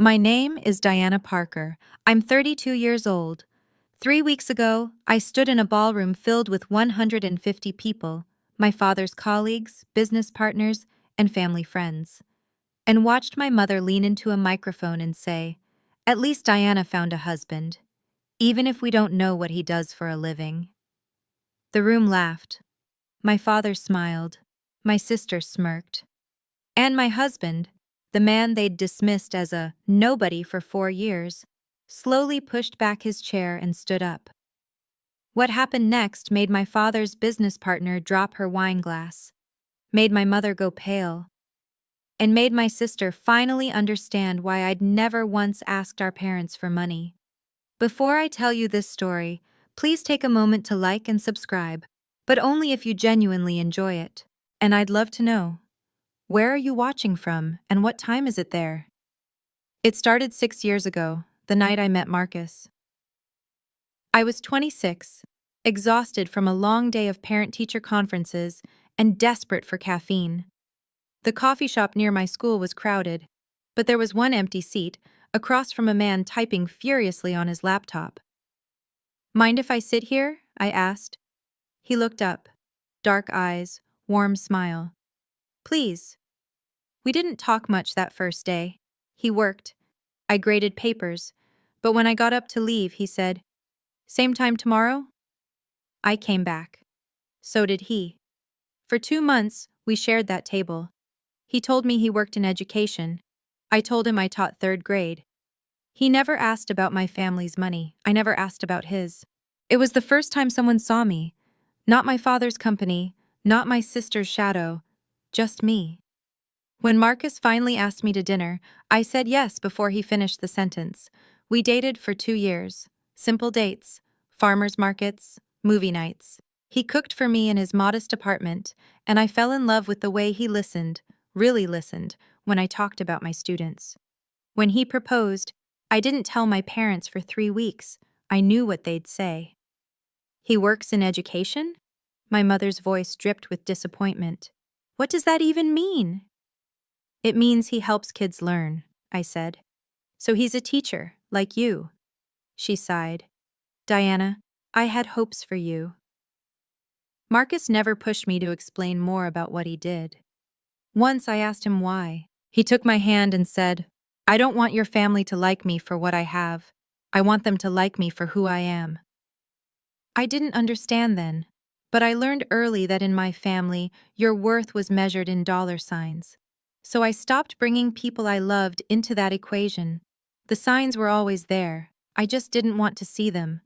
My name is Diana Parker. I'm 32 years old. 3 weeks ago, I stood in a ballroom filled with 150 people, my father's colleagues, business partners, and family friends, and watched my mother lean into a microphone and say, "At least Diana found a husband, even if we don't know what he does for a living." The room laughed. My father smiled. My sister smirked. And my husband, the man they'd dismissed as a nobody for 4 years, slowly pushed back his chair and stood up. What happened next made my father's business partner drop her wine glass, made my mother go pale, and made my sister finally understand why I'd never once asked our parents for money. Before I tell you this story, please take a moment to like and subscribe, but only if you genuinely enjoy it. And I'd love to know, where are you watching from and what time is it there? It started 6 years ago, the night I met Marcus. I was 26, exhausted from a long day of parent-teacher conferences and desperate for caffeine. The coffee shop near my school was crowded, but there was one empty seat, across from a man typing furiously on his laptop. "Mind if I sit here?" I asked. He looked up. Dark eyes, warm smile. "Please." We didn't talk much that first day. He worked. I graded papers, but when I got up to leave, he said, "Same time tomorrow?" I came back. So did he. For 2 months, we shared that table. He told me he worked in education. I told him I taught third grade. He never asked about my family's money. I never asked about his. It was the first time someone saw me. Not my father's company, not my sister's shadow, just me. When Marcus finally asked me to dinner, I said yes before he finished the sentence. We dated for 2 years. Simple dates, farmers markets, movie nights. He cooked for me in his modest apartment, and I fell in love with the way he listened, really listened, when I talked about my students. When he proposed, I didn't tell my parents for 3 weeks. I knew what they'd say. "He works in education?" My mother's voice dripped with disappointment. "What does that even mean?" "It means he helps kids learn," I said. "So he's a teacher, like you." She sighed. "Diana, I had hopes for you." Marcus never pushed me to explain more about what he did. Once I asked him why. He took my hand and said, "I don't want your family to like me for what I have. I want them to like me for who I am." I didn't understand then, but I learned early that in my family, your worth was measured in dollar signs. So I stopped bringing people I loved into that equation. The signs were always there. I just didn't want to see them.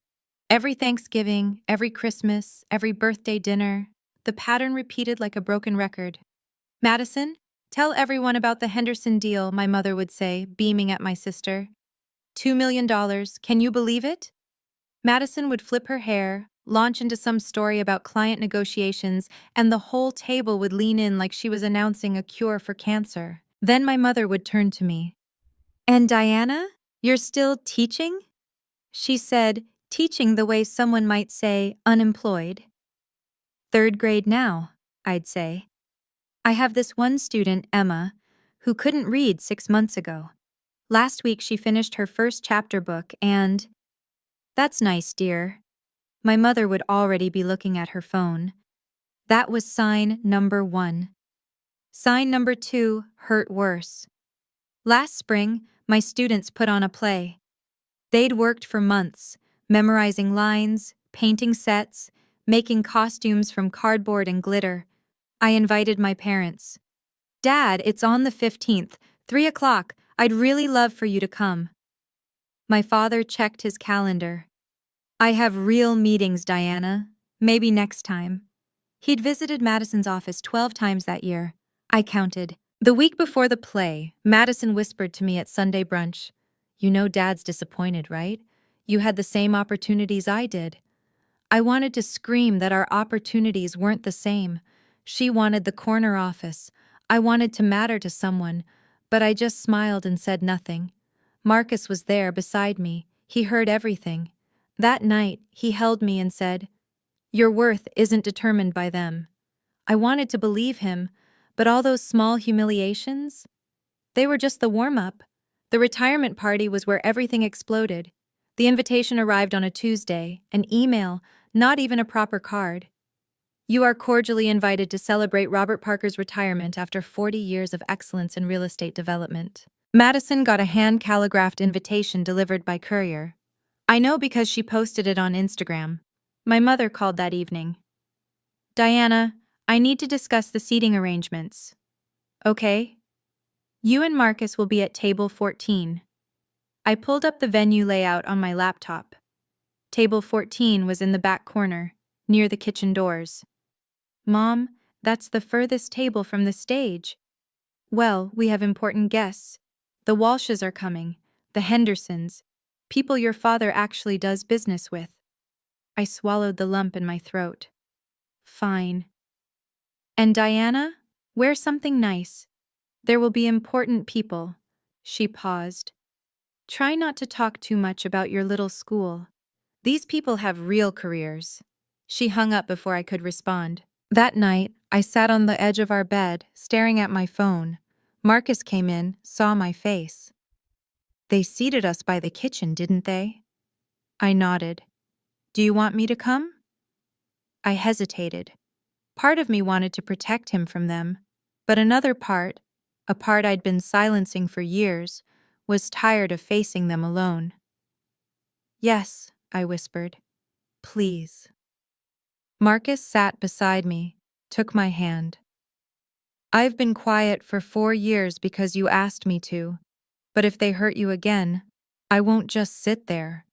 Every Thanksgiving, every Christmas, every birthday dinner, the pattern repeated like a broken record. "Madison, tell everyone about the Henderson deal," my mother would say, beaming at my sister. $2 million, can you believe it? Madison would flip her hair, launch into some story about client negotiations, and the whole table would lean in like she was announcing a cure for cancer. Then my mother would turn to me. "And Diana, you're still teaching?" She said, teaching the way someone might say unemployed. "Third grade now," I'd say. "I have this one student, Emma, who couldn't read 6 months ago. Last week she finished her first chapter book and—" "That's nice, dear." My mother would already be looking at her phone. That was sign number 1. Sign number 2 hurt worse. Last spring, my students put on a play. They'd worked for months, memorizing lines, painting sets, making costumes from cardboard and glitter. I invited my parents. "Dad, it's on the 15th, 3 o'clock. I'd really love for you to come." My father checked his calendar. "I have real meetings, Diana. Maybe next time." He'd visited Madison's office 12 times that year. I counted. The week before the play, Madison whispered to me at Sunday brunch, "You know Dad's disappointed, right? You had the same opportunities I did." I wanted to scream that our opportunities weren't the same. She wanted the corner office. I wanted to matter to someone, but I just smiled and said nothing. Marcus was there beside me. He heard everything. That night, he held me and said, "Your worth isn't determined by them." I wanted to believe him, but all those small humiliations, they were just the warm-up. The retirement party was where everything exploded. The invitation arrived on a Tuesday, an email, not even a proper card. You are cordially invited to celebrate Robert Parker's retirement after 40 years of excellence in real estate development. Madison got a hand-calligraphed invitation delivered by courier. I know because she posted it on Instagram. My mother called that evening. Diana, I need to discuss the seating arrangements. Okay? You and Marcus will be at table 14. I pulled up the venue layout on my laptop. Table 14 was in the back corner, near the kitchen doors. Mom, that's the furthest table from the stage. Well, we have important guests. The Walshes are coming, the Hendersons, people your father actually does business with. I swallowed the lump in my throat. Fine. And Diana, wear something nice. There will be important people. She paused. Try not to talk too much about your little school. These people have real careers. She hung up before I could respond. That night, I sat on the edge of our bed, staring at my phone. Marcus came in, saw my face. They seated us by the kitchen, didn't they? I nodded. Do you want me to come? I hesitated. Part of me wanted to protect him from them, but another part, a part I'd been silencing for years, was tired of facing them alone. Yes, I whispered. Please. Marcus sat beside me, took my hand. I've been quiet for 4 years because you asked me to, but if they hurt you again, I won't just sit there.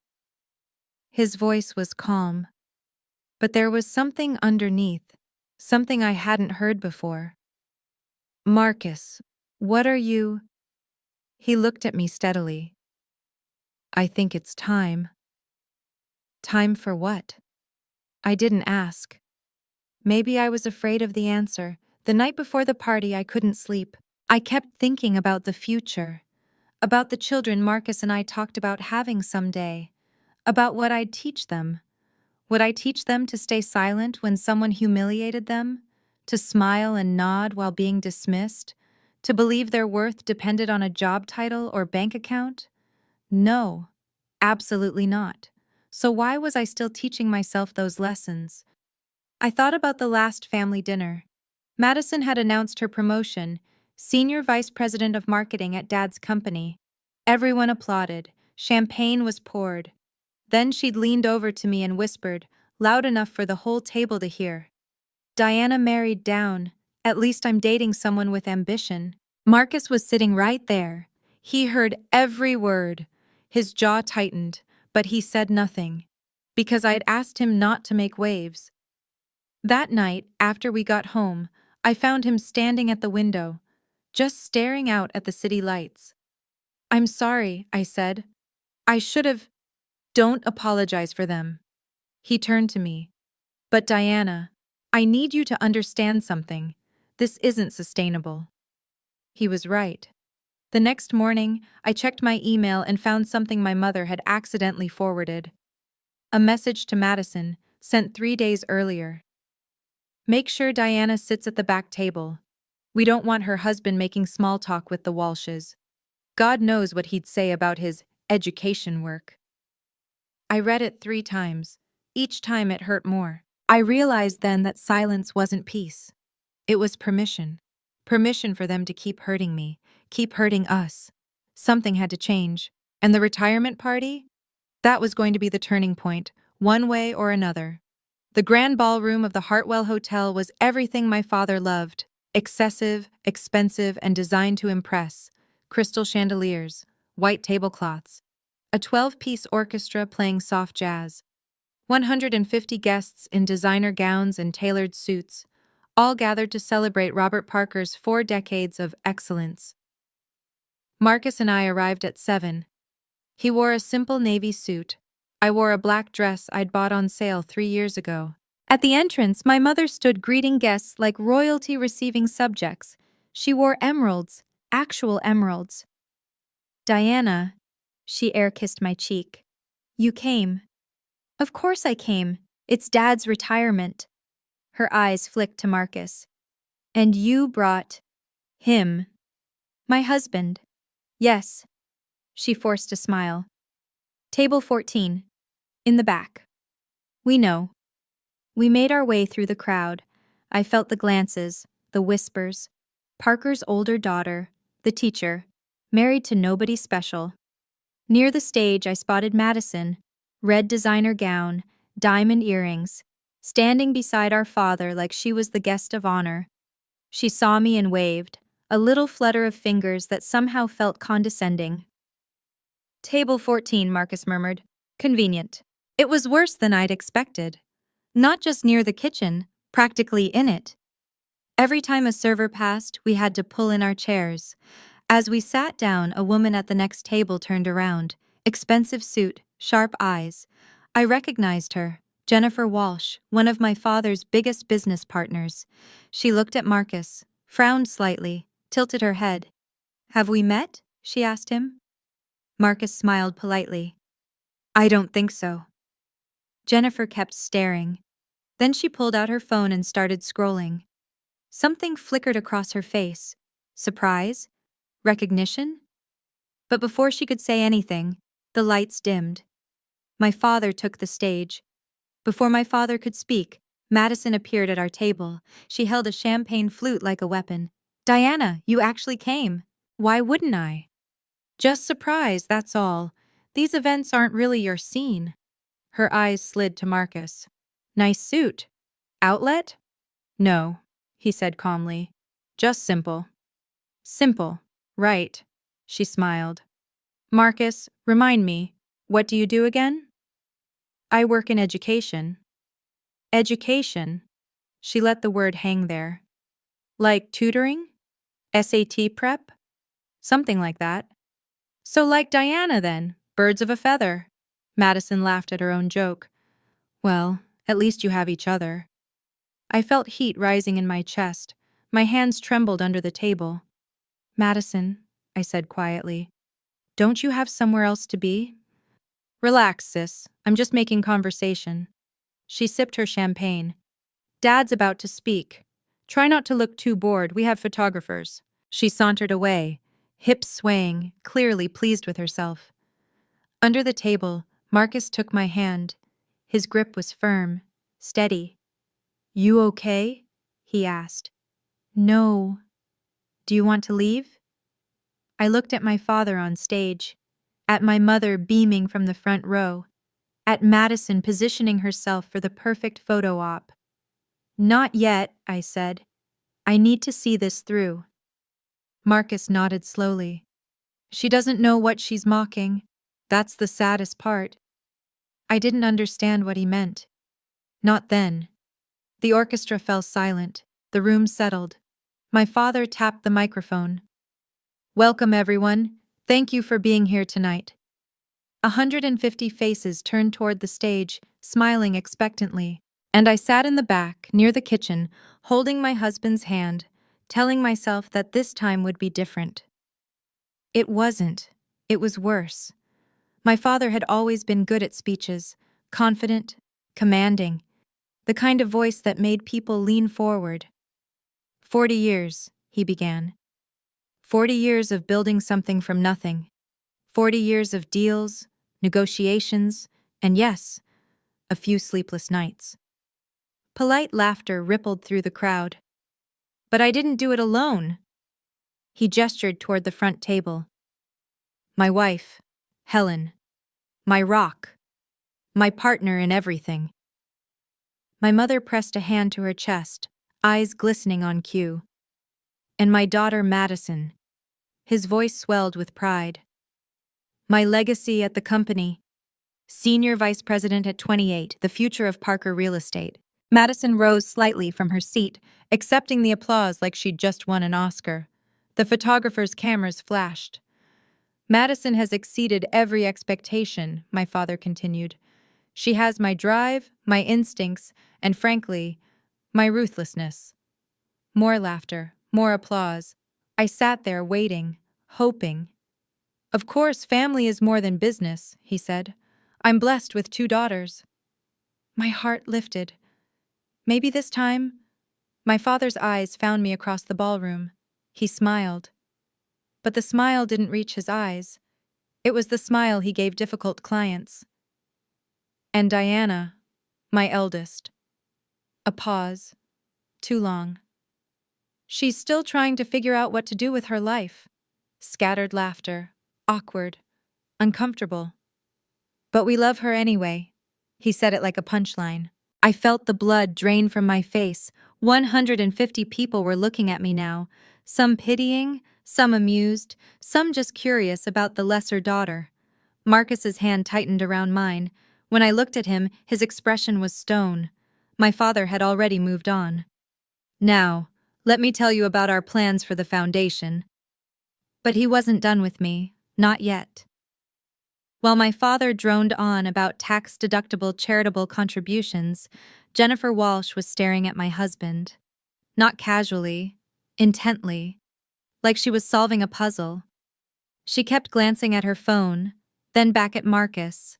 His voice was calm, but there was something underneath, something I hadn't heard before. Marcus, what are you? He looked at me steadily. I think it's time. Time for what? I didn't ask. Maybe I was afraid of the answer. The night before the party, I couldn't sleep. I kept thinking about the future, about the children Marcus and I talked about having someday, about what I'd teach them. Would I teach them to stay silent when someone humiliated them? To smile and nod while being dismissed? To believe their worth depended on a job title or bank account? No, absolutely not. So why was I still teaching myself those lessons? I thought about the last family dinner. Madison had announced her promotion, Senior Vice President of Marketing at Dad's company. Everyone applauded. Champagne was poured. Then she'd leaned over to me and whispered, loud enough for the whole table to hear. Diana married down. At least I'm dating someone with ambition. Marcus was sitting right there. He heard every word. His jaw tightened, but he said nothing, because I'd asked him not to make waves. That night, after we got home, I found him standing at the window, just staring out at the city lights. I'm sorry, I said. I should have. Don't apologize for them. He turned to me. But Diana, I need you to understand something. This isn't sustainable. He was right. The next morning, I checked my email and found something my mother had accidentally forwarded. A message to Madison, sent 3 days earlier. Make sure Diana sits at the back table. We don't want her husband making small talk with the Walshes. God knows what he'd say about his education work. I read it 3 times. Each time it hurt more. I realized then that silence wasn't peace. It was permission. Permission for them to keep hurting me, keep hurting us. Something had to change. And the retirement party? That was going to be the turning point, one way or another. The grand ballroom of the Hartwell Hotel was everything my father loved. Excessive, expensive, and designed to impress. Crystal chandeliers, white tablecloths, a 12-piece orchestra playing soft jazz, 150 guests in designer gowns and tailored suits, all gathered to celebrate Robert Parker's 4 decades of excellence. Marcus and I arrived at 7. He wore a simple navy suit. I wore a black dress I'd bought on sale 3 years ago. At the entrance, my mother stood greeting guests like royalty receiving subjects. She wore emeralds, actual emeralds. Diana, she air-kissed my cheek. You came. Of course I came. It's Dad's retirement. Her eyes flicked to Marcus. And you brought him. My husband. Yes. She forced a smile. Table 14. In the back. We know. We made our way through the crowd. I felt the glances, the whispers. Parker's older daughter, the teacher, married to nobody special. Near the stage, I spotted Madison, red designer gown, diamond earrings, standing beside our father like she was the guest of honor. She saw me and waved, a little flutter of fingers that somehow felt condescending. Table 14, Marcus murmured. Convenient. It was worse than I'd expected. Not just near the kitchen, practically in it. Every time a server passed, we had to pull in our chairs. As we sat down, a woman at the next table turned around. Expensive suit, sharp eyes. I recognized her, Jennifer Walsh, one of my father's biggest business partners. She looked at Marcus, frowned slightly, tilted her head. Have we met? She asked him. Marcus smiled politely. I don't think so. Jennifer kept staring. Then she pulled out her phone and started scrolling. Something flickered across her face. Surprise? Recognition? But before she could say anything, the lights dimmed. My father took the stage. Before my father could speak, Madison appeared at our table. She held a champagne flute like a weapon. Diana, you actually came. Why wouldn't I? Just surprised, that's all. These events aren't really your scene. Her eyes slid to Marcus. Nice suit. Outlet? No, he said calmly. Just simple. Simple. Right. She smiled. Marcus, remind me, what do you do again? I work in education. Education? She let the word hang there. Like tutoring? SAT prep? Something like that. So like Diana then, birds of a feather. Madison laughed at her own joke. Well, at least you have each other. I felt heat rising in my chest. My hands trembled under the table. Madison, I said quietly, don't you have somewhere else to be? Relax, sis. I'm just making conversation. She sipped her champagne. Dad's about to speak. Try not to look too bored. We have photographers. She sauntered away, hips swaying, clearly pleased with herself. Under the table, Marcus took my hand. His grip was firm, steady. You okay? He asked. No. Do you want to leave? I looked at my father on stage, at my mother beaming from the front row, at Madison positioning herself for the perfect photo op. Not yet, I said. I need to see this through. Marcus nodded slowly. She doesn't know what she's mocking. That's the saddest part. I didn't understand what he meant. Not then. The orchestra fell silent. The room settled. My father tapped the microphone. Welcome, everyone. Thank you for being here tonight. 150 faces turned toward the stage, smiling expectantly, and I sat in the back, near the kitchen, holding my husband's hand, telling myself that this time would be different. It wasn't. It was worse. My father had always been good at speeches, confident, commanding, the kind of voice that made people lean forward. 40 years, he began. 40 years of building something from nothing. 40 years of deals, negotiations, and yes, a few sleepless nights. Polite laughter rippled through the crowd. But I didn't do it alone. He gestured toward the front table. My wife, Helen. My rock. My partner in everything. My mother pressed a hand to her chest, eyes glistening on cue. And my daughter Madison. His voice swelled with pride. My legacy at the company. Senior Vice President at 28, the future of Parker Real Estate. Madison rose slightly from her seat, accepting the applause like she'd just won an Oscar. The photographer's cameras flashed. Madison has exceeded every expectation, my father continued. She has my drive, my instincts, and frankly, my ruthlessness. More laughter, more applause. I sat there waiting, hoping. Of course, family is more than business, he said. I'm blessed with 2 daughters. My heart lifted. Maybe this time. My father's eyes found me across the ballroom. He smiled. But the smile didn't reach his eyes. It was the smile he gave difficult clients. And Diana, my eldest. A pause. Too long. She's still trying to figure out what to do with her life. Scattered laughter. Awkward. Uncomfortable. But we love her anyway. He said it like a punchline. I felt the blood drain from my face. 150 people were looking at me now, some pitying, some amused, some just curious about the lesser daughter. Marcus's hand tightened around mine. When I looked at him, his expression was stone. My father had already moved on. Now, let me tell you about our plans for the foundation. But he wasn't done with me, not yet. While my father droned on about tax-deductible charitable contributions, Jennifer Walsh was staring at my husband. Not casually, intently, like she was solving a puzzle. She kept glancing at her phone, then back at Marcus,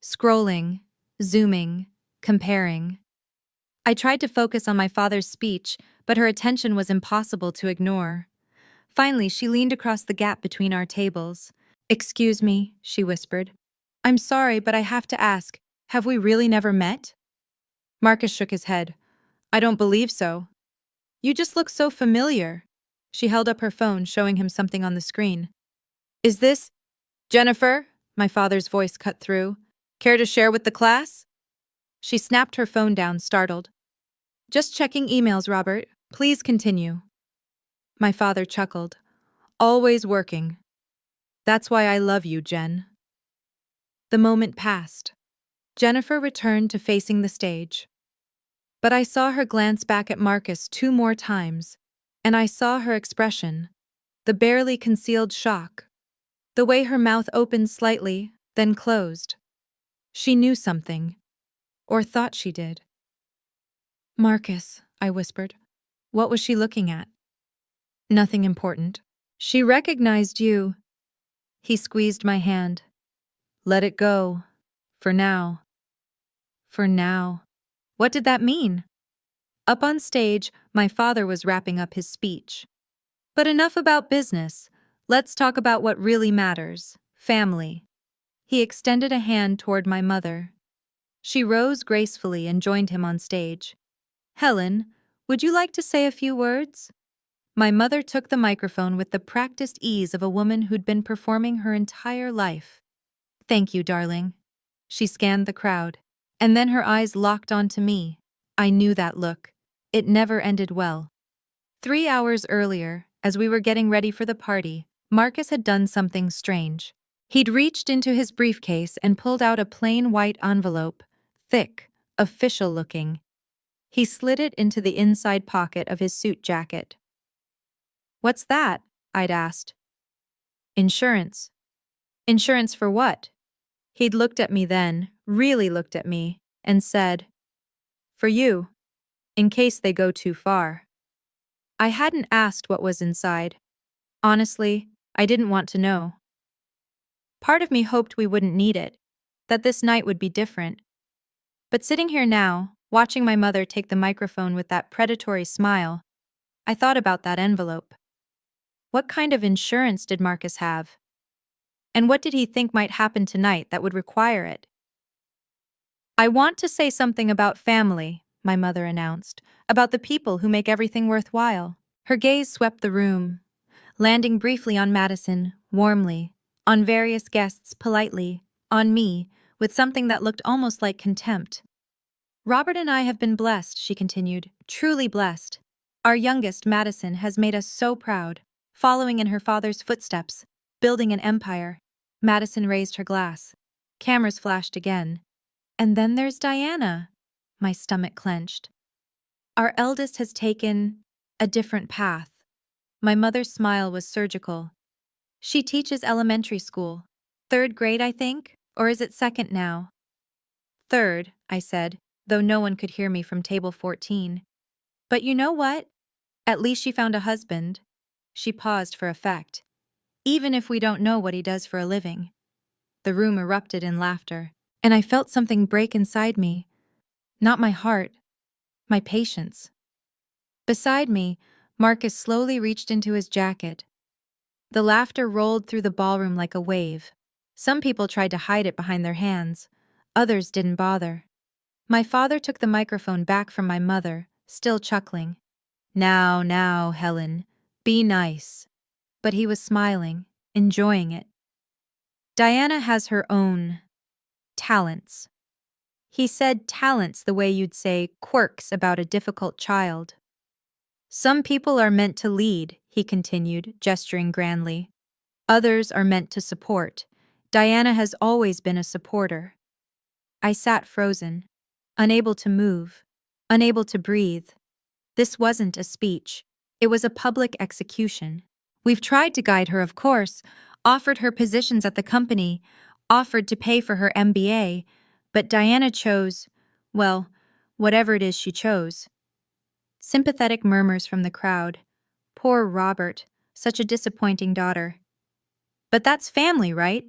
scrolling, zooming, comparing. I tried to focus on my father's speech, but her attention was impossible to ignore. Finally, she leaned across the gap between our tables. "Excuse me," she whispered. "I'm sorry, but I have to ask, have we really never met?" Marcus shook his head. "I don't believe so. You just look so familiar." She held up her phone, showing him something on the screen. "Is this Jennifer?" My father's voice cut through. "Care to share with the class?" She snapped her phone down, startled. "Just checking emails, Robert. Please continue." My father chuckled. "Always working. That's why I love you, Jen." The moment passed. Jennifer returned to facing the stage. But I saw her glance back at Marcus 2 more times, and I saw her expression, the barely concealed shock, the way her mouth opened slightly, then closed. She knew something, or thought she did. "Marcus," I whispered. What was she looking at? "Nothing important." "She recognized you." He squeezed my hand. "Let it go. For now." For now. What did that mean? Up on stage, my father was wrapping up his speech. "But enough about business. Let's talk about what really matters. Family." He extended a hand toward my mother. She rose gracefully and joined him on stage. "Helen, would you like to say a few words?" My mother took the microphone with the practiced ease of a woman who'd been performing her entire life. "Thank you, darling." She scanned the crowd, and then her eyes locked onto me. I knew that look. It never ended well. 3 hours earlier, as we were getting ready for the party, Marcus had done something strange. He'd reached into his briefcase and pulled out a plain white envelope, thick, official-looking. He slid it into the inside pocket of his suit jacket. "What's that?" I'd asked. "Insurance." "Insurance for what?" He'd looked at me then, really looked at me, and said, "For you, in case they go too far." I hadn't asked what was inside. Honestly, I didn't want to know. Part of me hoped we wouldn't need it, that this night would be different. But sitting here now, watching my mother take the microphone with that predatory smile, I thought about that envelope. What kind of insurance did Marcus have? And what did he think might happen tonight that would require it? "I want to say something about family," my mother announced, "about the people who make everything worthwhile." Her gaze swept the room, landing briefly on Madison, warmly, on various guests, politely, on me, with something that looked almost like contempt. "Robert and I have been blessed," she continued, "truly blessed. Our youngest, Madison, has made us so proud, following in her father's footsteps, building an empire." Madison raised her glass. Cameras flashed again. "And then there's Diana." My stomach clenched. "Our eldest has taken a different path." My mother's smile was surgical. "She teaches elementary school. 3rd grade, I think? Or is it 2nd now?" "3rd," I said, though no one could hear me from table 14. "But you know what? At least she found a husband." She paused for effect. "Even if we don't know what he does for a living." The room erupted in laughter, and I felt something break inside me. Not my heart, my patience. Beside me, Marcus slowly reached into his jacket. The laughter rolled through the ballroom like a wave. Some people tried to hide it behind their hands. Others didn't bother. My father took the microphone back from my mother, still chuckling. Now, Helen, be nice. But he was smiling, enjoying it. Diana has her own talents. He said talents the way you'd say quirks about a difficult child. Some people are meant to lead, he continued, gesturing grandly. Others are meant to support. Diana has always been a supporter. I sat frozen, unable to move, unable to breathe. This wasn't a speech. It was a public execution. We've tried to guide her, of course, offered her positions at the company, offered to pay for her MBA, but Diana chose, well, whatever it is she chose. Sympathetic murmurs from the crowd. Poor Robert, such a disappointing daughter. But that's family, right?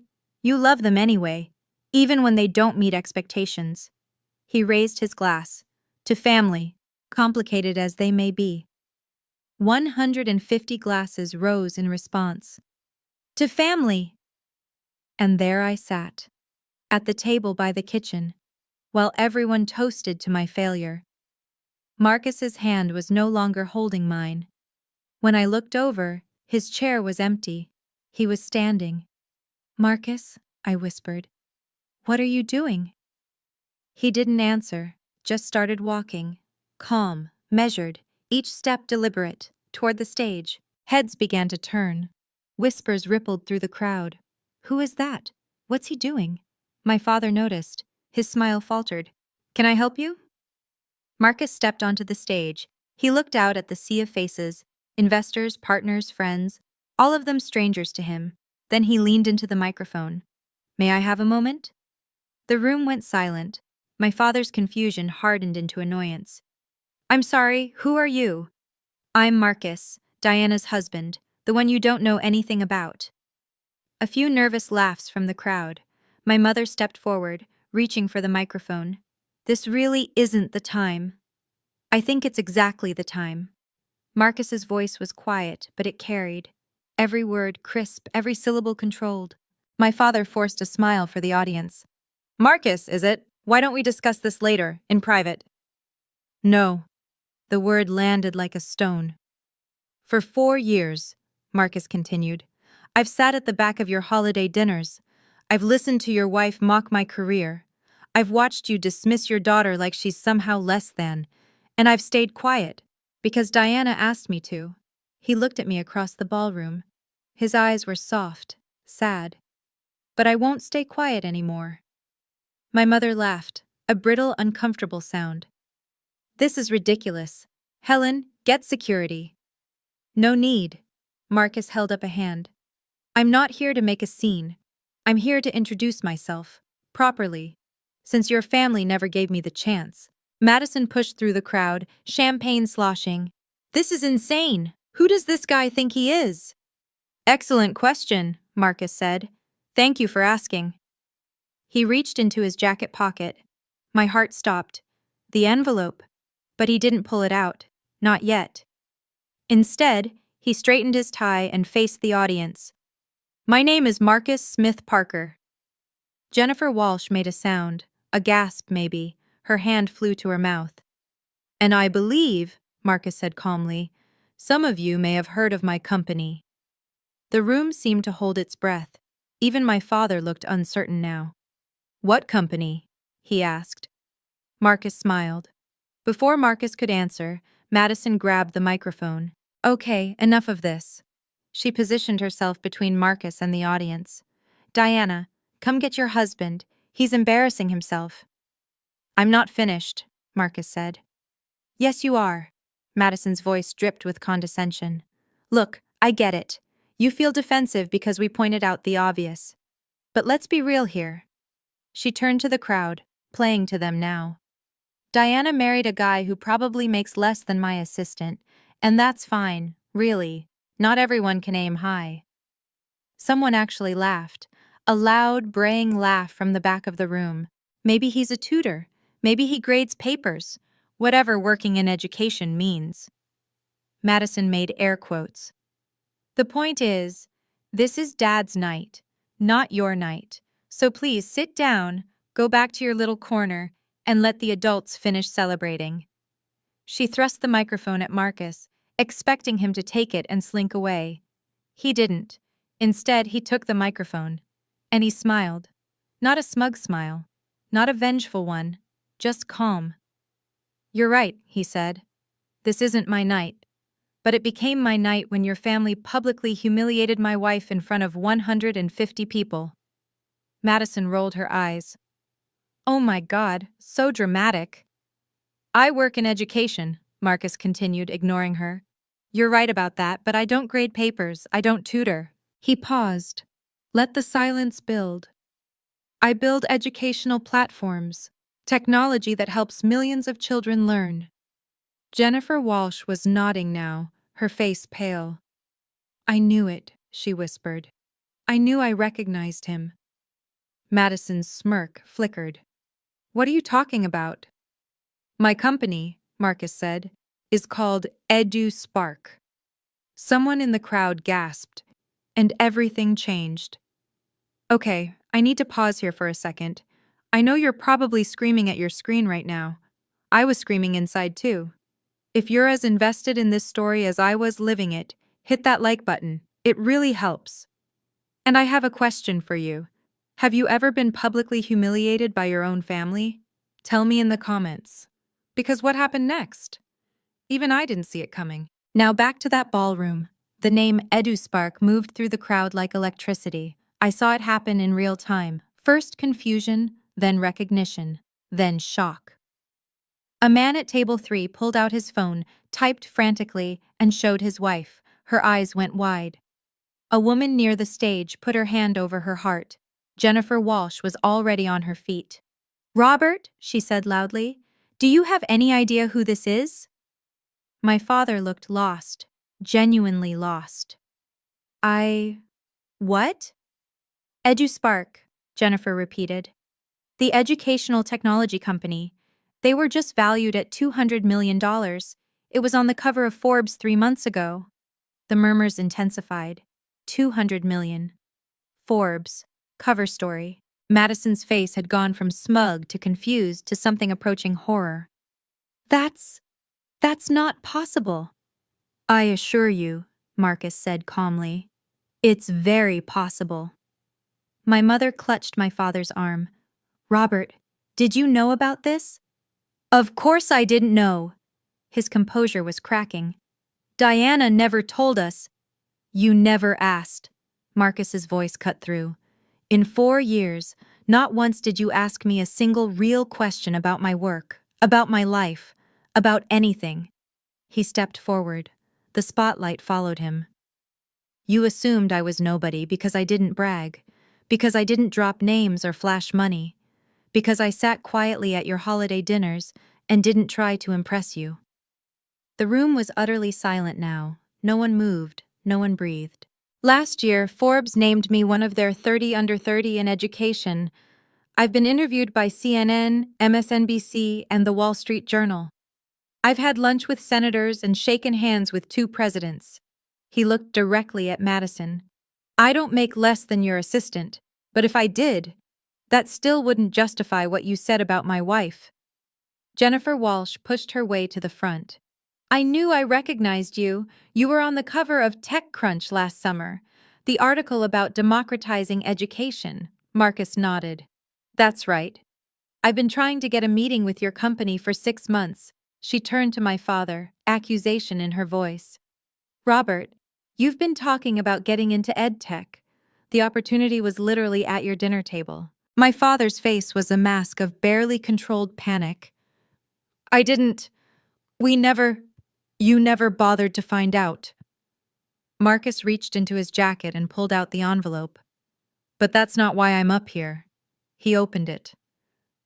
You love them anyway, even when they don't meet expectations. He raised his glass. To family, complicated as they may be. 150 glasses rose in response. To family! And there I sat, at the table by the kitchen, while everyone toasted to my failure. Marcus's hand was no longer holding mine. When I looked over, his chair was empty. He was standing. Marcus, I whispered, what are you doing? He didn't answer, just started walking, calm, measured, each step deliberate, toward the stage. Heads began to turn. Whispers rippled through the crowd. Who is that? What's he doing? My father noticed. His smile faltered. Can I help you? Marcus stepped onto the stage. He looked out at the sea of faces, investors, partners, friends, all of them strangers to him. Then he leaned into the microphone. May I have a moment? The room went silent. My father's confusion hardened into annoyance. I'm sorry, who are you? I'm Marcus, Diana's husband, the one you don't know anything about. A few nervous laughs from the crowd. My mother stepped forward, reaching for the microphone. This really isn't the time. I think it's exactly the time. Marcus's voice was quiet, but it carried. Every word crisp, every syllable controlled. My father forced a smile for the audience. Marcus, is it? Why don't we discuss this later, in private? No. The word landed like a stone. For 4 years, Marcus continued, I've sat at the back of your holiday dinners. I've listened to your wife mock my career. I've watched you dismiss your daughter like she's somehow less than. And I've stayed quiet, because Diana asked me to. He looked at me across the ballroom. His eyes were soft, sad. But I won't stay quiet anymore. My mother laughed, a brittle, uncomfortable sound. This is ridiculous. Helen, get security. No need. Marcus held up a hand. I'm not here to make a scene. I'm here to introduce myself, properly, since your family never gave me the chance. Madison pushed through the crowd, champagne sloshing. This is insane. Who does this guy think he is? Excellent question, Marcus said. Thank you for asking. He reached into his jacket pocket. My heart stopped. The envelope. But he didn't pull it out. Not yet. Instead, he straightened his tie and faced the audience. My name is Marcus Smith Parker. Jennifer Walsh made a sound, a gasp maybe. Her hand flew to her mouth. And I believe, Marcus said calmly, some of you may have heard of my company. The room seemed to hold its breath. Even my father looked uncertain now. What company? He asked. Marcus smiled. Before Marcus could answer, Madison grabbed the microphone. Okay, enough of this. She positioned herself between Marcus and the audience. Diana, come get your husband. He's embarrassing himself. I'm not finished, Marcus said. Yes, you are. Madison's voice dripped with condescension. Look, I get it. You feel defensive because we pointed out the obvious. But let's be real here. She turned to the crowd, playing to them now. Diana married a guy who probably makes less than my assistant, and that's fine, really. Not everyone can aim high. Someone actually laughed, a loud, braying laugh from the back of the room. Maybe he's a tutor. Maybe he grades papers. Whatever working in education means. Madison made air quotes. The point is, this is Dad's night, not your night. So please sit down, go back to your little corner, and let the adults finish celebrating. She thrust the microphone at Marcus, expecting him to take it and slink away. He didn't. Instead, he took the microphone. And he smiled. Not a smug smile. Not a vengeful one. Just calm. "You're right," he said. "This isn't my night. But it became my night when your family publicly humiliated my wife in front of 150 people." Madison rolled her eyes. "Oh my God, so dramatic." "I work in education," Marcus continued, ignoring her. "You're right about that, but I don't grade papers, I don't tutor." He paused. Let the silence build. "I build educational platforms, technology that helps millions of children learn." Jennifer Walsh was nodding now, her face pale. "I knew it," she whispered. "I knew I recognized him." Madison's smirk flickered. "What are you talking about?" "My company," Marcus said, "is called EduSpark." Someone in the crowd gasped, and everything changed. "Okay, I need to pause here for a second. I know you're probably screaming at your screen right now. I was screaming inside too. If you're as invested in this story as I was living it, hit that like button. It really helps. And I have a question for you. Have you ever been publicly humiliated by your own family? Tell me in the comments. Because what happened next? Even I didn't see it coming. Now back to that ballroom. The name EduSpark moved through the crowd like electricity. I saw it happen in real time. First confusion, then recognition, then shock. A man at table 3 pulled out his phone, typed frantically, and showed his wife. Her eyes went wide. A woman near the stage put her hand over her heart. Jennifer Walsh was already on her feet. "Robert," she said loudly, "do you have any idea who this is?" My father looked lost, genuinely lost. What?" "EduSpark," Jennifer repeated. "The educational technology company. They were just valued at $200 million. It was on the cover of Forbes 3 months ago." The murmurs intensified. 200 million. Forbes. Cover story. Madison's face had gone from smug to confused to something approaching horror. That's not possible." "I assure you," Marcus said calmly, "it's very possible." My mother clutched my father's arm. "Robert, did you know about this?" "Of course I didn't know." His composure was cracking. "Diana never told us." "You never asked." Marcus's voice cut through. "In 4 years, not once did you ask me a single real question about my work, about my life, about anything." He stepped forward. The spotlight followed him. "You assumed I was nobody because I didn't brag, because I didn't drop names or flash money, because I sat quietly at your holiday dinners and didn't try to impress you." The room was utterly silent now. No one moved, no one breathed. "Last year, Forbes named me one of their 30 under 30 in education. I've been interviewed by CNN, MSNBC, and the Wall Street Journal. I've had lunch with senators and shaken hands with 2 presidents." He looked directly at Madison. "I don't make less than your assistant, but if I did, that still wouldn't justify what you said about my wife." Jennifer Walsh pushed her way to the front. "I knew I recognized you. You were on the cover of TechCrunch last summer. The article about democratizing education." Marcus nodded. "That's right. I've been trying to get a meeting with your company for 6 months." She turned to my father, accusation in her voice. "Robert, you've been talking about getting into edtech. The opportunity was literally at your dinner table." My father's face was a mask of barely controlled panic. "I didn't. You never bothered to find out." Marcus reached into his jacket and pulled out the envelope. "But that's not why I'm up here." He opened it,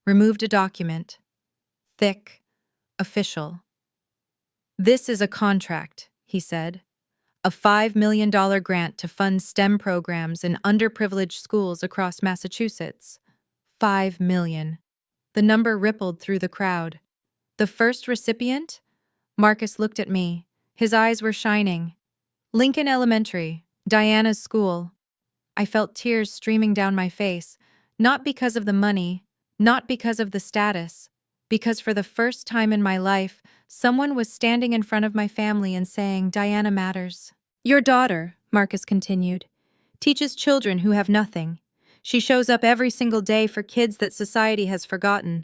removed a document. Thick, official. "This is a contract," he said. "A $5 million grant to fund STEM programs in underprivileged schools across Massachusetts." 5 million. The number rippled through the crowd. "The first recipient?" Marcus looked at me. His eyes were shining. "Lincoln Elementary, Diana's school." I felt tears streaming down my face. Not because of the money, not because of the status, because for the first time in my life, someone was standing in front of my family and saying, "Diana matters." Your daughter, Marcus continued, teaches children who have nothing. She shows up every single day for kids that society has forgotten.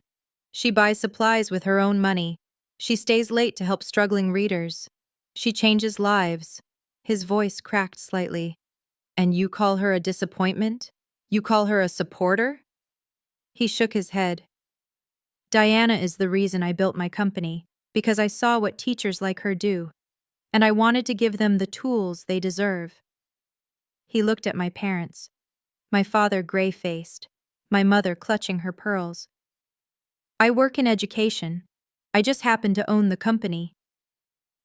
She buys supplies with her own money. She stays late to help struggling readers. She changes lives. His voice cracked slightly. And you call her a disappointment? You call her a supporter? He shook his head. Diana is the reason I built my company, because I saw what teachers like her do, and I wanted to give them the tools they deserve. He looked at my parents, my father gray-faced, my mother clutching her pearls. I work in education. I just happen to own the company.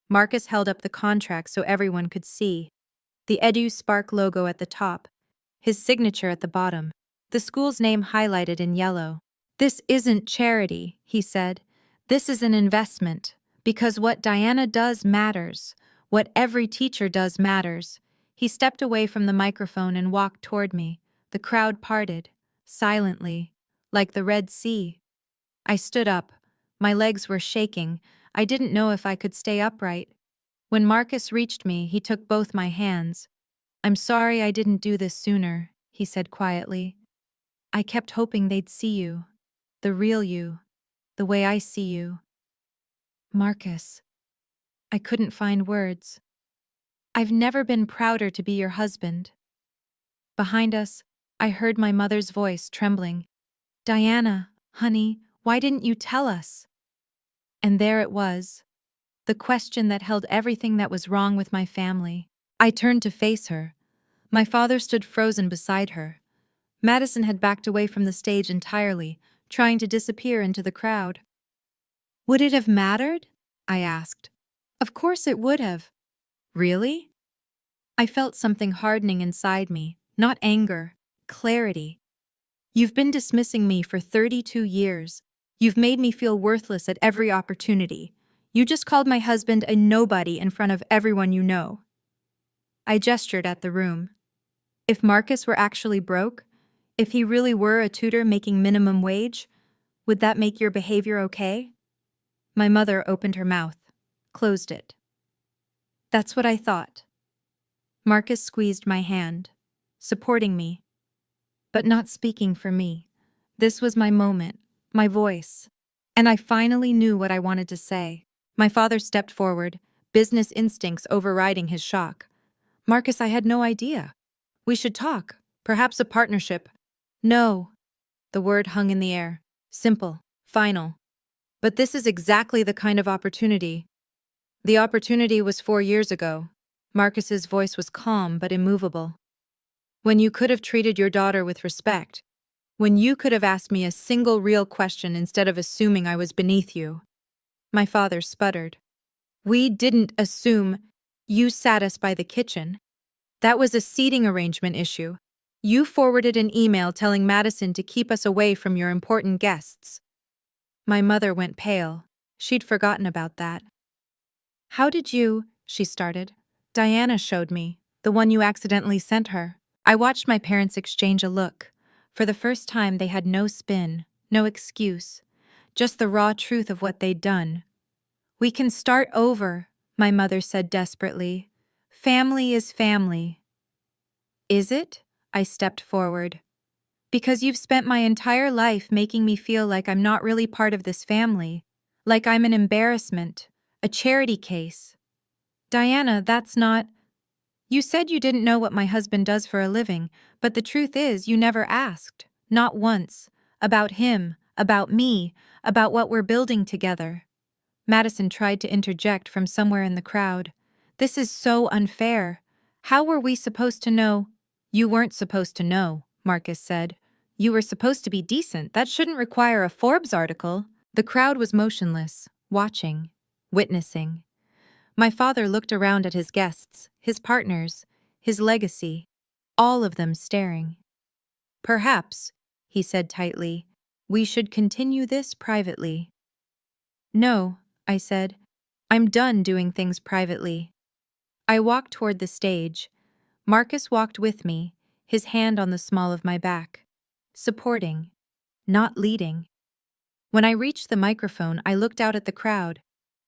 Marcus held up the contract so everyone could see. The EduSpark logo at the top, his signature at the bottom, the school's name highlighted in yellow. This isn't charity, he said. This is an investment, because what Diana does matters. What every teacher does matters. He stepped away from the microphone and walked toward me. The crowd parted, silently, like the Red Sea. I stood up. My legs were shaking. I didn't know if I could stay upright. When Marcus reached me, he took both my hands. "I'm sorry I didn't do this sooner," he said quietly. "I kept hoping they'd see you. The real you. The way I see you." Marcus. I couldn't find words. "I've never been prouder to be your husband." Behind us, I heard my mother's voice trembling. "Diana, honey, why didn't you tell us?" And there it was. The question that held everything that was wrong with my family. I turned to face her. My father stood frozen beside her. Madison had backed away from the stage entirely, trying to disappear into the crowd. "Would it have mattered?" I asked. "Of course it would have." "Really?" I felt something hardening inside me, not anger, clarity. "You've been dismissing me for 32 years. You've made me feel worthless at every opportunity. You just called my husband a nobody in front of everyone you know." I gestured at the room. If Marcus were actually broke, if he really were a tutor making minimum wage, would that make your behavior okay? My mother opened her mouth, closed it. "That's what I thought." Marcus squeezed my hand, supporting me, but not speaking for me. This was my moment, my voice. And I finally knew what I wanted to say. My father stepped forward, business instincts overriding his shock. "Marcus, I had no idea. We should talk. Perhaps a partnership." "No." The word hung in the air. Simple, final. "But this is exactly the kind of opportunity." "The opportunity was 4 years ago." Marcus's voice was calm but immovable. "When you could have treated your daughter with respect. When you could have asked me a single real question instead of assuming I was beneath you." My father sputtered. "We didn't assume. You sat us by the kitchen. That was a seating arrangement issue. You forwarded an email telling Madison to keep us away from your important guests." My mother went pale. She'd forgotten about that. "How did you?" she started. "Diana showed me, the one you accidentally sent her." I watched my parents exchange a look. For the first time, they had no spin, no excuse, just the raw truth of what they'd done. "We can start over," my mother said desperately. "Family is family." "Is it?" I stepped forward. "Because you've spent my entire life making me feel like I'm not really part of this family, like I'm an embarrassment, a charity case." "Diana, that's not—" "You said you didn't know what my husband does for a living, but the truth is you never asked, not once, about him, about me, about what we're building together." Madison tried to interject from somewhere in the crowd. "This is so unfair. How were we supposed to know?" "You weren't supposed to know," Marcus said. "You were supposed to be decent. That shouldn't require a Forbes article." The crowd was motionless, watching, witnessing. My father looked around at his guests, his partners, his legacy, all of them staring. "Perhaps," he said tightly, "we should continue this privately." "No," I said. "I'm done doing things privately." I walked toward the stage. Marcus walked with me, his hand on the small of my back. supporting, not leading. When I reached the microphone, I looked out at the crowd.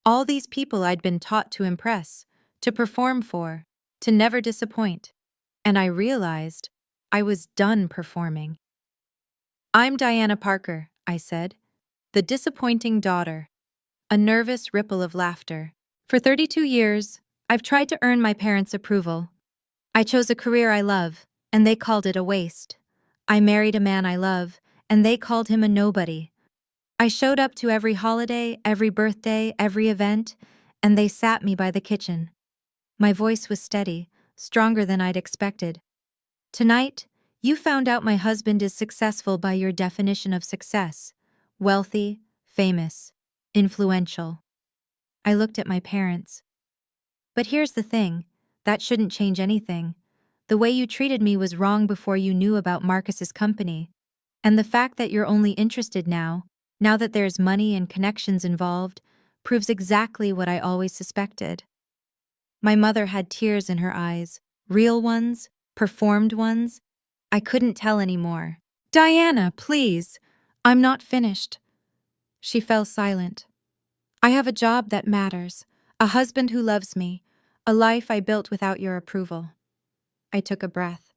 All these people I'd been taught to impress, to perform for, to never disappoint. And I realized I was done performing. "I'm Diana Parker," I said, "the disappointing daughter." A nervous ripple of laughter. For 32 years, I've tried to earn my parents' approval. I chose a career I love, and they called it a waste. I married a man I love, and they called him a nobody. I showed up to every holiday, every birthday, every event, and they sat me by the kitchen. My voice was steady, stronger than I'd expected. "Tonight, you found out my husband is successful by your definition of success. Wealthy, famous, influential." I looked at my parents. "But here's the thing, that shouldn't change anything. The way you treated me was wrong before you knew about Marcus's company. And the fact that you're only interested now that there's money and connections involved, proves exactly what I always suspected." My mother had tears in her eyes, real ones, performed ones. I couldn't tell anymore. "Diana, please. I'm not finished." She fell silent. "I have a job that matters, a husband who loves me, a life I built without your approval." I took a breath.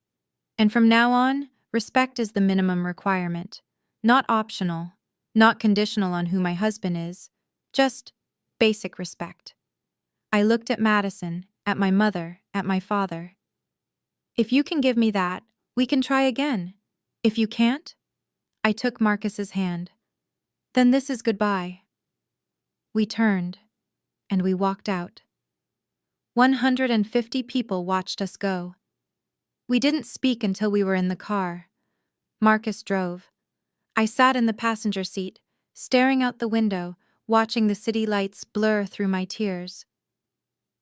"And from now on, respect is the minimum requirement. Not optional, not conditional on who my husband is, just basic respect." I looked at Madison, at my mother, at my father. "If you can give me that, we can try again. If you can't?" I took Marcus's hand. "Then this is goodbye." We turned, and we walked out. 150 people watched us go. We didn't speak until we were in the car. Marcus drove. I sat in the passenger seat, staring out the window, watching the city lights blur through my tears.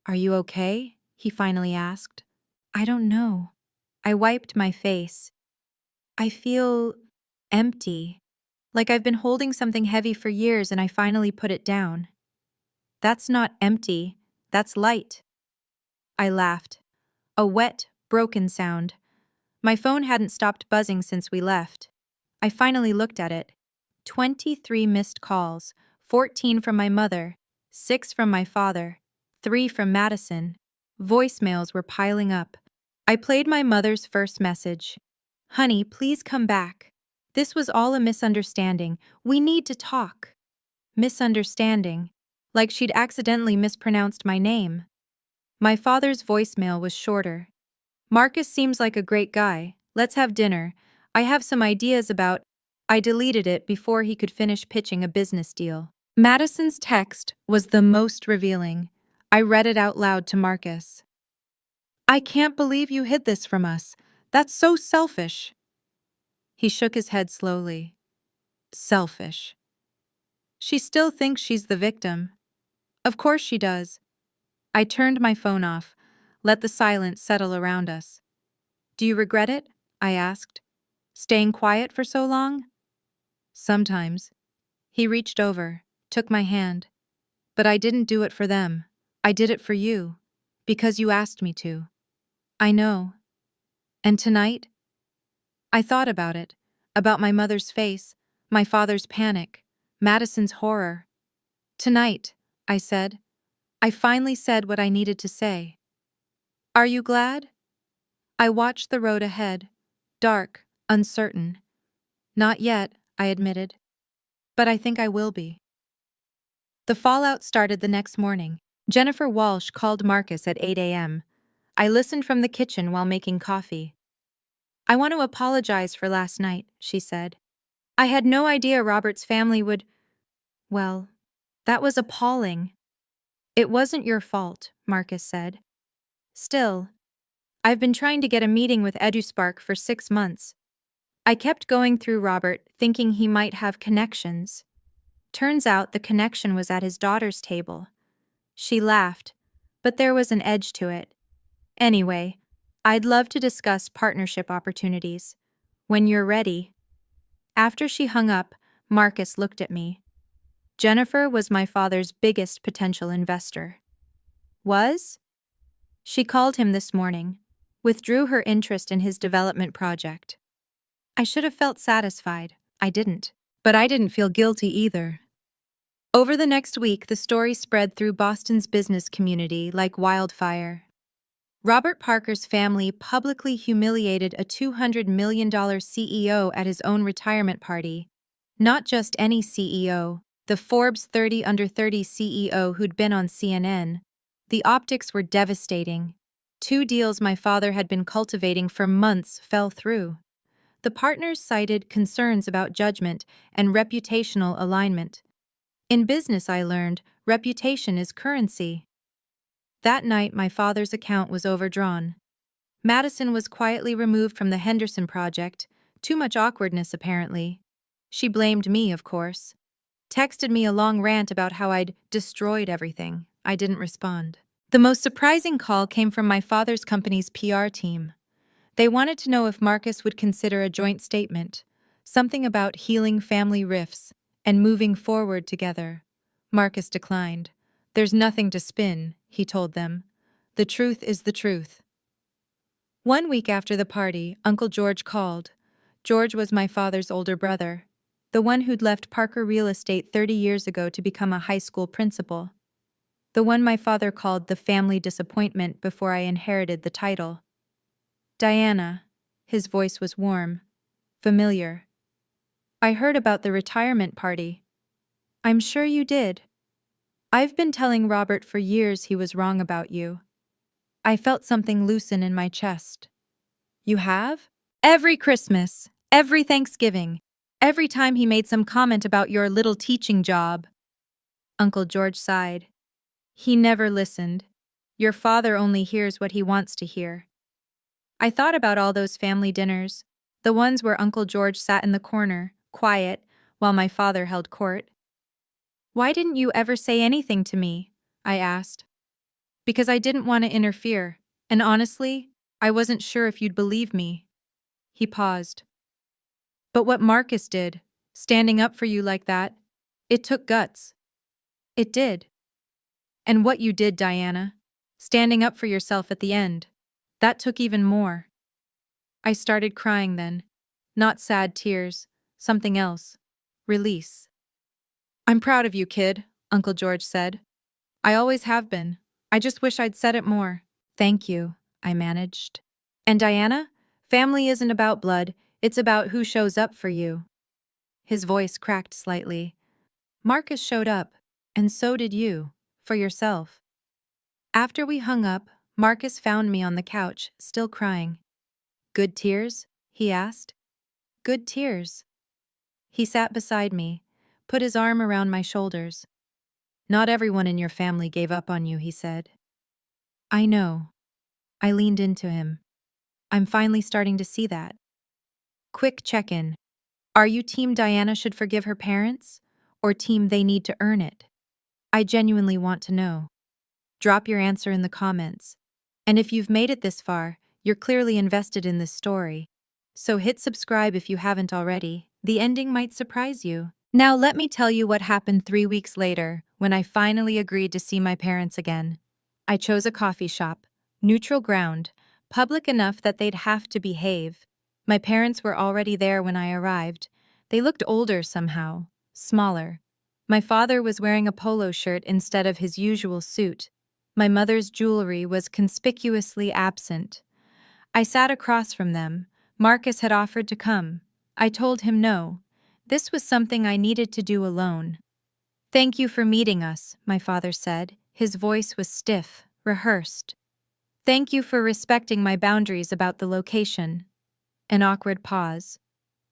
"Are you okay?" he finally asked. "I don't know." I wiped my face. "I feel empty, like I've been holding something heavy for years and I finally put it down." "That's not empty, that's light." I laughed. A wet, broken sound. My phone hadn't stopped buzzing since we left. I finally looked at it. 23 missed calls, 14 from my mother, 6 from my father, 3 from Madison. Voicemails were piling up. I played my mother's first message. "Honey, please come back. This was all a misunderstanding. We need to talk." Misunderstanding. Like she'd accidentally mispronounced my name. My father's voicemail was shorter. "Marcus seems like a great guy. Let's have dinner. I have some ideas about—" I deleted it before he could finish pitching a business deal. Madison's text was the most revealing. I read it out loud to Marcus. "I can't believe you hid this from us. That's so selfish." He shook his head slowly. "Selfish. She still thinks she's the victim. Of course she does." I turned my phone off, let the silence settle around us. "Do you regret it?" I asked. "Staying quiet for so long?" "Sometimes." He reached over, took my hand. "But I didn't do it for them. I did it for you. Because you asked me to." "I know." "And tonight?" I thought about it. About my mother's face, my father's panic, Madison's horror. "Tonight," I said. I finally said what I needed to say. "Are you glad?" I watched the road ahead. Dark, uncertain. "Not yet," I admitted. "But I think I will be." The fallout started the next morning. Jennifer Walsh called Marcus at 8 a.m. I listened from the kitchen while making coffee. "I want to apologize for last night," she said. "I had no idea Robert's family would—" "Well, that was appalling." "It wasn't your fault," Marcus said. "Still, I've been trying to get a meeting with EduSpark for 6 months. I kept going through Robert, thinking he might have connections. Turns out the connection was at his daughter's table." She laughed, but there was an edge to it. "Anyway, I'd love to discuss partnership opportunities. When you're ready." After she hung up, Marcus looked at me. "Jennifer was my father's biggest potential investor." "Was?" "She called him this morning, withdrew her interest in his development project." I should have felt satisfied. I didn't. But I didn't feel guilty either. Over the next week, the story spread through Boston's business community like wildfire. Robert Parker's family publicly humiliated a $200 million CEO at his own retirement party. Not just any CEO, the Forbes 30 Under 30 CEO who'd been on CNN. The optics were devastating. Two deals my father had been cultivating for months fell through. The partners cited concerns about judgment and reputational alignment. In business, I learned, reputation is currency. That night, my father's account was overdrawn. Madison was quietly removed from the Henderson project, too much awkwardness apparently. She blamed me, of course. Texted me a long rant about how I'd destroyed everything. I didn't respond. The most surprising call came from my father's company's PR team. They wanted to know if Marcus would consider a joint statement, something about healing family rifts and moving forward together. Marcus declined. There's nothing to spin, he told them. The truth is the truth. 1 week after the party, Uncle George called. George was my father's older brother, the one who'd left Parker Real Estate 30 years ago to become a high school principal. The one my father called the family disappointment before I inherited the title. Diana. His voice was warm, familiar. I heard about the retirement party. I'm sure you did. I've been telling Robert for years he was wrong about you. I felt something loosen in my chest. You have? Every Christmas, every Thanksgiving, every time he made some comment about your little teaching job. Uncle George sighed. He never listened. Your father only hears what he wants to hear. I thought about all those family dinners, the ones where Uncle George sat in the corner, quiet, while my father held court. Why didn't you ever say anything to me? I asked. Because I didn't want to interfere, and honestly, I wasn't sure if you'd believe me. He paused. But what Marcus did, standing up for you like that, it took guts. It did. And what you did, Diana, standing up for yourself at the end, that took even more. I started crying then. Not sad tears, something else. Release. I'm proud of you, kid, Uncle George said. I always have been. I just wish I'd said it more. Thank you, I managed. And Diana, family isn't about blood, it's about who shows up for you. His voice cracked slightly. Marcus showed up, and so did you, for yourself. After we hung up, Marcus found me on the couch, still crying. Good tears? He asked. Good tears. He sat beside me, put his arm around my shoulders. Not everyone in your family gave up on you, he said. I know. I leaned into him. I'm finally starting to see that. Quick check-in. Are you team Diana should forgive her parents, or team they need to earn it? I genuinely want to know. Drop your answer in the comments. And if you've made it this far, you're clearly invested in this story. So hit subscribe if you haven't already. The ending might surprise you. Now let me tell you what happened 3 weeks later, when I finally agreed to see my parents again. I chose a coffee shop, neutral ground, public enough that they'd have to behave. My parents were already there when I arrived. They looked older somehow, smaller. My father was wearing a polo shirt instead of his usual suit. My mother's jewelry was conspicuously absent. I sat across from them. Marcus had offered to come. I told him no. This was something I needed to do alone. Thank you for meeting us, my father said. His voice was stiff, rehearsed. Thank you for respecting my boundaries about the location. An awkward pause.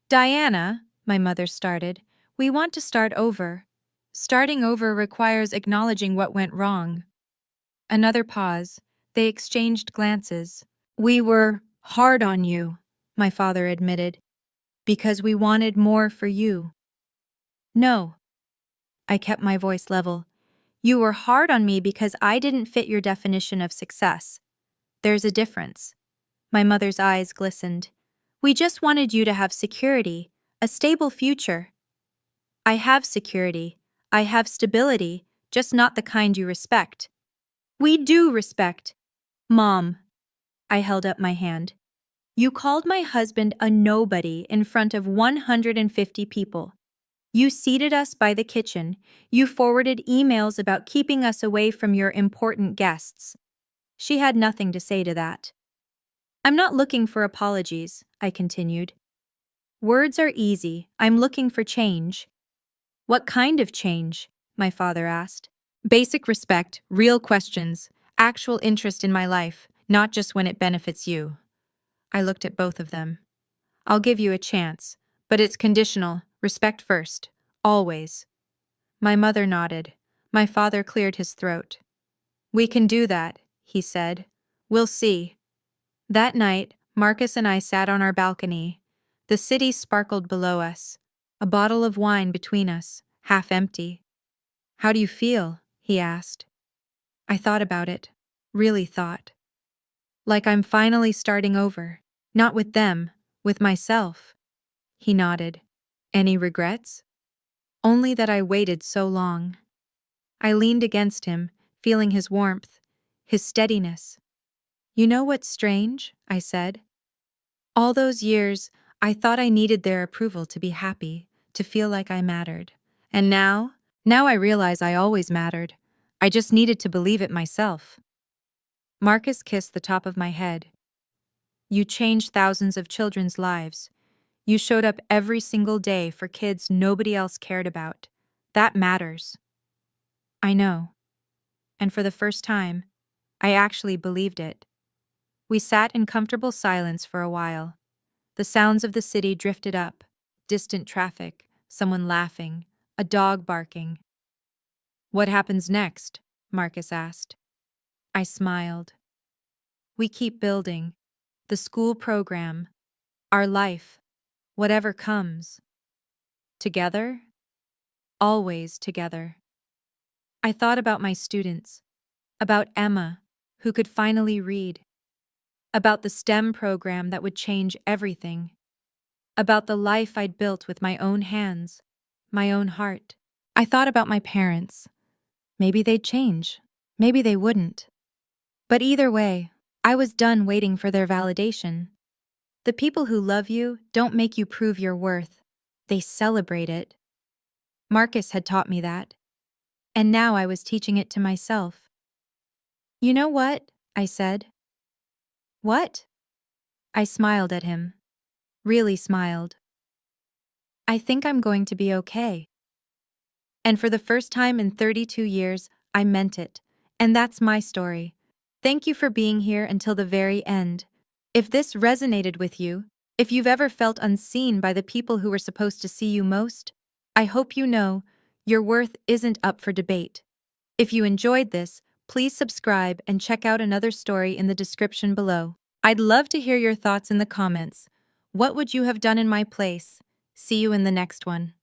Diana, my mother started, we want to start over. Starting over requires acknowledging what went wrong. Another pause. They exchanged glances. We were hard on you, my father admitted, because we wanted more for you. No. I kept my voice level. You were hard on me because I didn't fit your definition of success. There's a difference. My mother's eyes glistened. We just wanted you to have security, a stable future. I have security. I have stability, just not the kind you respect. We do respect. Mom. I held up my hand. You called my husband a nobody in front of 150 people. You seated us by the kitchen. You forwarded emails about keeping us away from your important guests. She had nothing to say to that. I'm not looking for apologies, I continued. Words are easy. I'm looking for change. What kind of change? My father asked. Basic respect, real questions, actual interest in my life, not just when it benefits you. I looked at both of them. I'll give you a chance, but it's conditional, respect first, always. My mother nodded. My father cleared his throat. We can do that, he said. We'll see. That night, Marcus and I sat on our balcony. The city sparkled below us. A bottle of wine between us, half empty. How do you feel? He asked. I thought about it. Really thought. Like I'm finally starting over. Not with them, with myself. He nodded. Any regrets? Only that I waited so long. I leaned against him, feeling his warmth, his steadiness. You know what's strange? I said. All those years, I thought I needed their approval to be happy, to feel like I mattered. And now I realize I always mattered. I just needed to believe it myself. Marcus kissed the top of my head. You changed thousands of children's lives. You showed up every single day for kids nobody else cared about. That matters. I know. And for the first time, I actually believed it. We sat in comfortable silence for a while. The sounds of the city drifted up. Distant traffic, someone laughing, a dog barking. What happens next? Marcus asked. I smiled. We keep building. The school program. Our life. Whatever comes. Together? Always together. I thought about my students. About Emma, who could finally read. About the STEM program that would change everything. About the life I'd built with my own hands, my own heart. I thought about my parents. Maybe they'd change. Maybe they wouldn't. But either way, I was done waiting for their validation. The people who love you don't make you prove your worth. They celebrate it. Marcus had taught me that. And now I was teaching it to myself. You know what? I said. What? I smiled at him. Really smiled. I think I'm going to be okay. And for the first time in 32 years, I meant it. And that's my story. Thank you for being here until the very end. If this resonated with you, if you've ever felt unseen by the people who were supposed to see you most, I hope you know your worth isn't up for debate. If you enjoyed this, please subscribe and check out another story in the description below. I'd love to hear your thoughts in the comments. What would you have done in my place? See you in the next one.